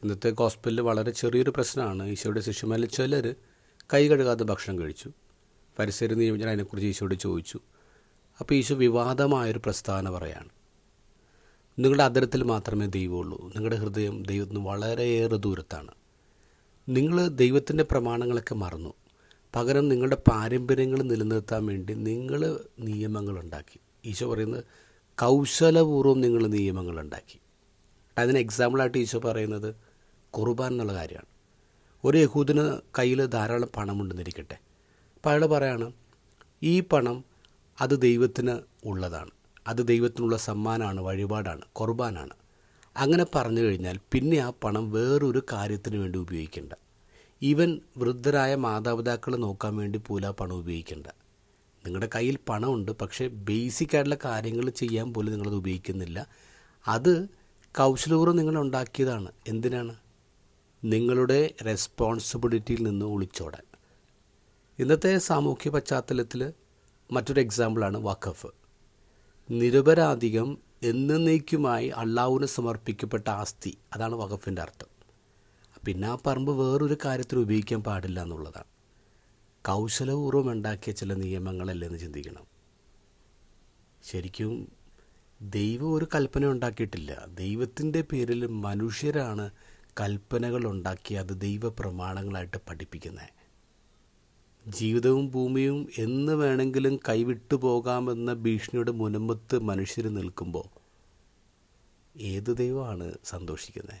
ഇന്നത്തെ ഗോസ്പലിൽ വളരെ ചെറിയൊരു പ്രശ്നമാണ്. ഈശോയുടെ ശിഷ്യന്മാരിൽ ചിലർ കൈ കഴുകാതെ ഭക്ഷണം കഴിച്ചു. ഫരിസേയർ നിയമജ്ഞർ അതിനെക്കുറിച്ച് ഈശോയോട് ചോദിച്ചു. അപ്പോൾ ഈശോ വിവാദമായൊരു പ്രസ്താവന പറയാണ്. നിങ്ങളുടെ അധരത്തിൽ മാത്രമേ ദൈവമുള്ളൂ, നിങ്ങളുടെ ഹൃദയം ദൈവത്തിന് വളരെയേറെ ദൂരത്താണ്. നിങ്ങൾ ദൈവത്തിൻ്റെ പ്രമാണങ്ങളൊക്കെ മറന്നു. പകരം നിങ്ങളുടെ പാരമ്പര്യങ്ങൾ നിലനിർത്താൻ വേണ്ടി നിങ്ങൾ നിയമങ്ങളുണ്ടാക്കി. ഈശോ പറയുന്നത് കൗശലപൂർവ്വം നിങ്ങൾ നിയമങ്ങളുണ്ടാക്കി. അതിന് എക്സാമ്പിളായിട്ട് ഈശോ പറയുന്നത് കുർബാൻ എന്നുള്ള കാര്യമാണ്. ഒരു യഹൂദന് കയ്യിൽ ധാരാളം പണമുണ്ടെന്നിരിക്കട്ടെ. അപ്പോൾ അയാൾ പറയാണ്, ഈ പണം അത് ദൈവത്തിന് ഉള്ളതാണ്, അത് ദൈവത്തിനുള്ള സമ്മാനമാണ്, വഴിപാടാണ്, കുർബാനാണ്. അങ്ങനെ പറഞ്ഞു കഴിഞ്ഞാൽ പിന്നെ ആ പണം വേറൊരു കാര്യത്തിന് വേണ്ടി ഉപയോഗിക്കേണ്ട. ഈവൻ വൃദ്ധരായ മാതാപിതാക്കൾ നോക്കാൻ വേണ്ടി പോലും ആ പണം ഉപയോഗിക്കേണ്ട. നിങ്ങളുടെ കയ്യിൽ പണമുണ്ട്, പക്ഷേ ബേസിക്കായിട്ടുള്ള കാര്യങ്ങൾ ചെയ്യാൻ പോലും നിങ്ങളത് ഉപയോഗിക്കുന്നില്ല. അത് കൗശലപൂർവ്വം നിങ്ങൾ ഉണ്ടാക്കിയതാണ്. എന്തിനാണ്? നിങ്ങളുടെ റെസ്പോൺസിബിലിറ്റിയിൽ നിന്ന് ഒളിച്ചോടാൻ. ഇന്നത്തെ സാമൂഹ്യ പശ്ചാത്തലത്തിൽ മറ്റൊരു എക്സാമ്പിളാണ് വഖഫ്. നിരപരാധികം എന്നേക്കുമായി അള്ളാഹുവിന് സമർപ്പിക്കപ്പെട്ട ആസ്തി, അതാണ് വഖഫിൻ്റെ അർത്ഥം. പിന്നെ ആ പറമ്പ് വേറൊരു കാര്യത്തിന് ഉപയോഗിക്കാൻ പാടില്ല എന്നുള്ളതാണ്. കൗശലപൂർവ്വം ഉണ്ടാക്കിയ ചില നിയമങ്ങളല്ലേ എന്ന് ചിന്തിക്കണം. ശരിക്കും ദൈവം ഒരു കൽപ്പന ഉണ്ടാക്കിയിട്ടില്ല. ദൈവത്തിൻ്റെ പേരിൽ മനുഷ്യരാണ് കൽപ്പനകൾ ഉണ്ടാക്കി അത് ദൈവപ്രമാണങ്ങളായിട്ട് പഠിപ്പിക്കുന്നത്. ജീവിതവും ഭൂമിയും എന്ന് വേണമെങ്കിലും കൈവിട്ടു പോകാമെന്ന ഭീഷണിയുടെ മുനമ്പത്ത് മനുഷ്യർ നിൽക്കുമ്പോൾ ഏത് ദൈവമാണ് സന്തോഷിക്കുന്നത്?